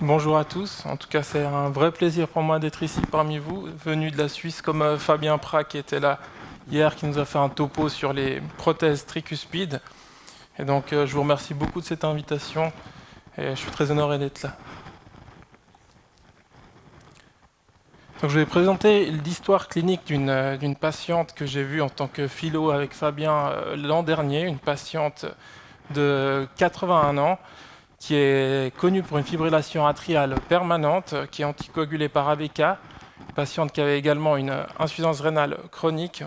Bonjour à tous, en tout cas c'est un vrai plaisir pour moi d'être ici parmi vous, venu de la Suisse comme Fabien Prat qui était là hier, qui nous a fait un topo sur les prothèses tricuspides. Et donc je vous remercie beaucoup de cette invitation et je suis très honoré d'être là. Donc je vais présenter l'histoire clinique d'une patiente que j'ai vue en tant que philo avec Fabien l'an dernier, une patiente de 81 ans qui est connue pour une fibrillation atriale permanente, qui est anticoagulée par ABK, patiente qui avait également une insuffisance rénale chronique.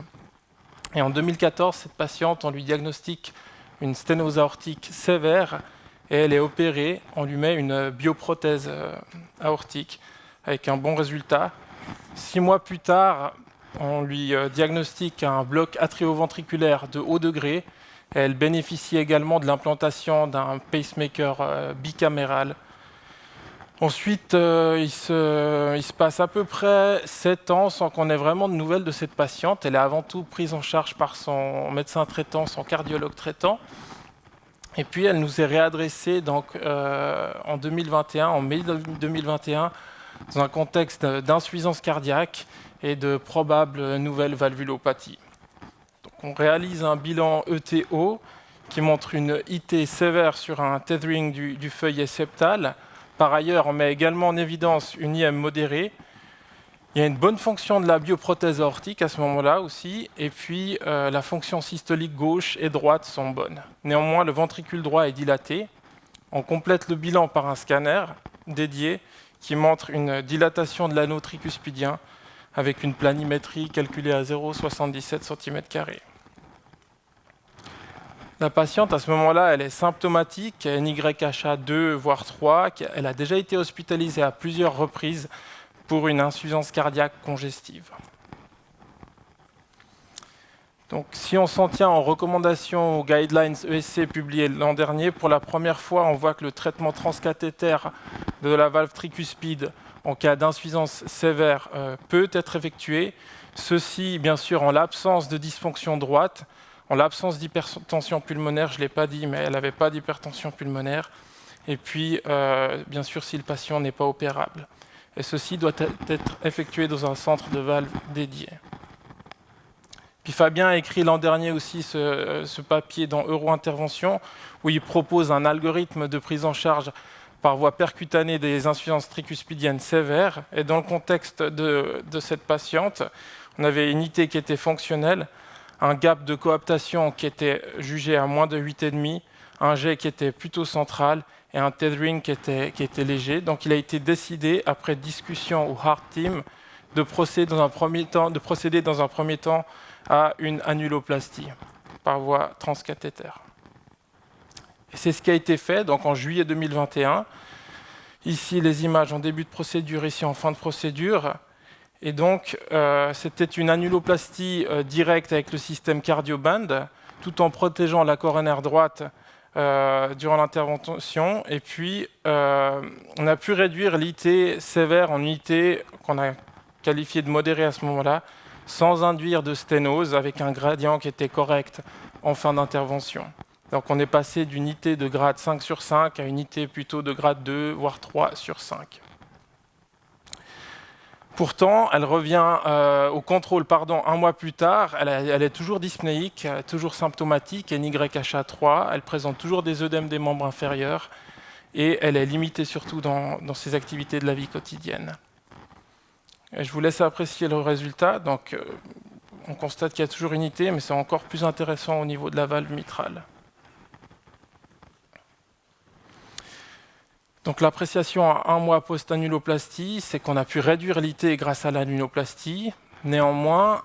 Et en 2014, cette patiente, on lui diagnostique une sténose aortique sévère et elle est opérée. On lui met une bioprothèse aortique avec un bon résultat. 6 mois plus tard, on lui diagnostique un bloc atrioventriculaire de haut degré. Elle bénéficie également de l'implantation d'un pacemaker bicaméral. Ensuite, il se passe à peu près 7 ans sans qu'on ait vraiment de nouvelles de cette patiente. Elle est avant tout prise en charge par son médecin traitant, son cardiologue traitant. Et puis, elle nous est réadressée donc, en 2021, en mai 2021, dans un contexte d'insuffisance cardiaque et de probables nouvelles valvulopathies. Donc, on réalise un bilan ETO qui montre une IT sévère sur un tethering du feuillet septal. Par ailleurs, on met également en évidence une IM modérée. Il y a une bonne fonction de la bioprothèse aortique à ce moment-là aussi, et puis la fonction systolique gauche et droite sont bonnes. Néanmoins, le ventricule droit est dilaté. On complète le bilan par un scanner dédié qui montre une dilatation de l'anneau tricuspidien avec une planimétrie calculée à 0,77 cm². La patiente, à ce moment-là, elle est symptomatique, elle a une YHA2, voire 3, elle a déjà été hospitalisée à plusieurs reprises pour une insuffisance cardiaque congestive. Donc, si on s'en tient aux recommandations aux guidelines ESC publiées l'an dernier, pour la première fois, on voit que le traitement transcathéter de la valve tricuspide en cas d'insuffisance sévère peut être effectué. Ceci, bien sûr, en l'absence de dysfonction droite, en l'absence d'hypertension pulmonaire, je ne l'ai pas dit, mais elle n'avait pas d'hypertension pulmonaire. Et puis, bien sûr, si le patient n'est pas opérable. Et ceci doit être effectué dans un centre de valve dédié. Puis Fabien a écrit l'an dernier aussi ce papier dans Euro-Intervention, où il propose un algorithme de prise en charge par voie percutanée des insuffisances tricuspidiennes sévères. Et dans le contexte de cette patiente, on avait une IT qui était fonctionnelle, un gap de coaptation qui était jugé à moins de 8,5, un jet qui était plutôt central et un tethering qui était léger. Donc il a été décidé, après discussion au Heart Team, de procéder dans un premier temps à une annuloplastie par voie transcathéter. Et c'est ce qui a été fait donc en juillet 2021. Ici, les images en début de procédure, ici en fin de procédure. Et donc, c'était une annuloplastie directe avec le système cardioband, tout en protégeant la coronaire droite durant l'intervention. Et puis, on a pu réduire l'IT sévère en IT qu'on a qualifié de modérée à ce moment-là, sans induire de sténose, avec un gradient qui était correct en fin d'intervention. Donc, on est passé d'une IT de grade 5 sur 5 à une IT plutôt de grade 2, voire 3 sur 5. Pourtant, elle revient au contrôle un mois plus tard. Elle est toujours dyspnéique, toujours symptomatique, NYHA3. Elle présente toujours des œdèmes des membres inférieurs et elle est limitée surtout dans ses activités de la vie quotidienne. Et je vous laisse apprécier le résultat. Donc, on constate qu'il y a toujours une unité, mais c'est encore plus intéressant au niveau de la valve mitrale. Donc l'appréciation à 1 mois post-annuloplastie, c'est qu'on a pu réduire l'IT grâce à l'annuloplastie. Néanmoins,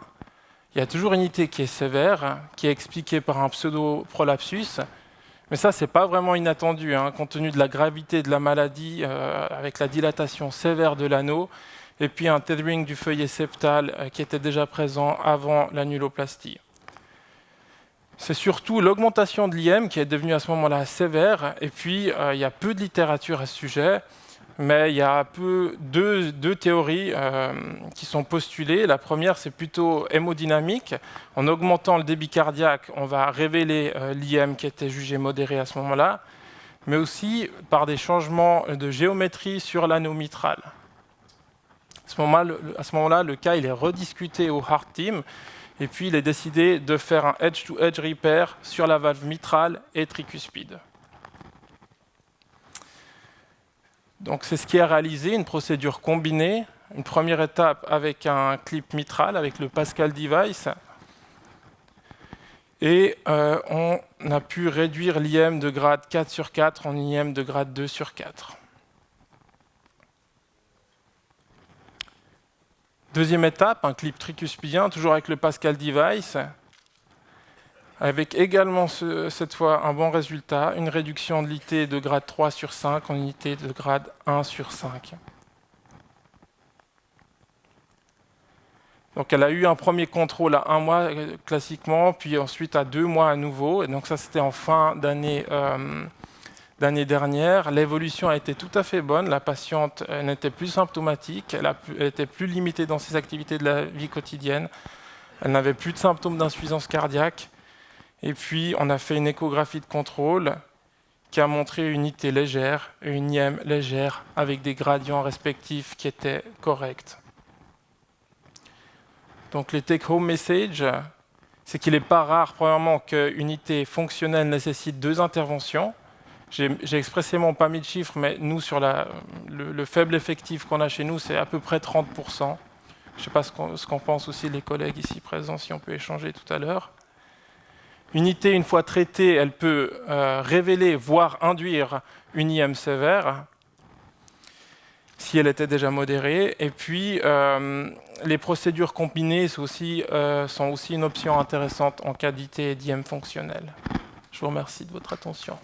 il y a toujours une IT qui est sévère, qui est expliquée par un pseudo-prolapsus. Mais ça, ce n'est pas vraiment inattendu, compte tenu de la gravité de la maladie, avec la dilatation sévère de l'anneau, et puis un tethering du feuillet septal qui était déjà présent avant l'annuloplastie. C'est surtout l'augmentation de l'IM qui est devenue à ce moment-là sévère. Et puis, il y a peu de littérature à ce sujet, mais il y a deux théories qui sont postulées. La première, c'est plutôt hémodynamique. En augmentant le débit cardiaque, on va révéler l'IM qui était jugé modéré à ce moment-là. mais aussi par des changements de géométrie sur l'anneau mitral. À ce moment-là, le cas il est rediscuté au Heart Team, et puis il est décidé de faire un edge-to-edge repair sur la valve mitrale et tricuspide. Donc c'est ce qui est réalisé, une procédure combinée, une première étape avec un clip mitral, avec le Pascal Device, et on a pu réduire l'IM de grade 4/4 en IM de grade 2/4. Deuxième étape, un clip tricuspidien, toujours avec le Pascal Device, avec également cette fois un bon résultat, une réduction de l'IT de grade 3/5 en unité de grade 1/5. Donc elle a eu un premier contrôle à 1 mois classiquement, puis ensuite à 2 mois à nouveau. Et donc ça c'était en fin d'année dernière. L'évolution a été tout à fait bonne. La patiente n'était plus symptomatique, elle était plus limitée dans ses activités de la vie quotidienne. Elle n'avait plus de symptômes d'insuffisance cardiaque. Et puis on a fait une échographie de contrôle qui a montré une IT légère et une IM légère avec des gradients respectifs qui étaient corrects. Donc les take-home messages, c'est qu'il n'est pas rare, premièrement, qu'une IT fonctionnelle nécessite 2 interventions. J'ai expressément pas mis de chiffres, mais nous, sur le faible effectif qu'on a chez nous, c'est à peu près 30%. Je ne sais pas ce qu'en pensent aussi les collègues ici présents, si on peut échanger tout à l'heure. Une IT, une fois traitée, elle peut révéler, voire induire une IM sévère, si elle était déjà modérée. Et puis, les procédures combinées sont aussi une option intéressante en cas d'IT et d'IM fonctionnelle. Je vous remercie de votre attention.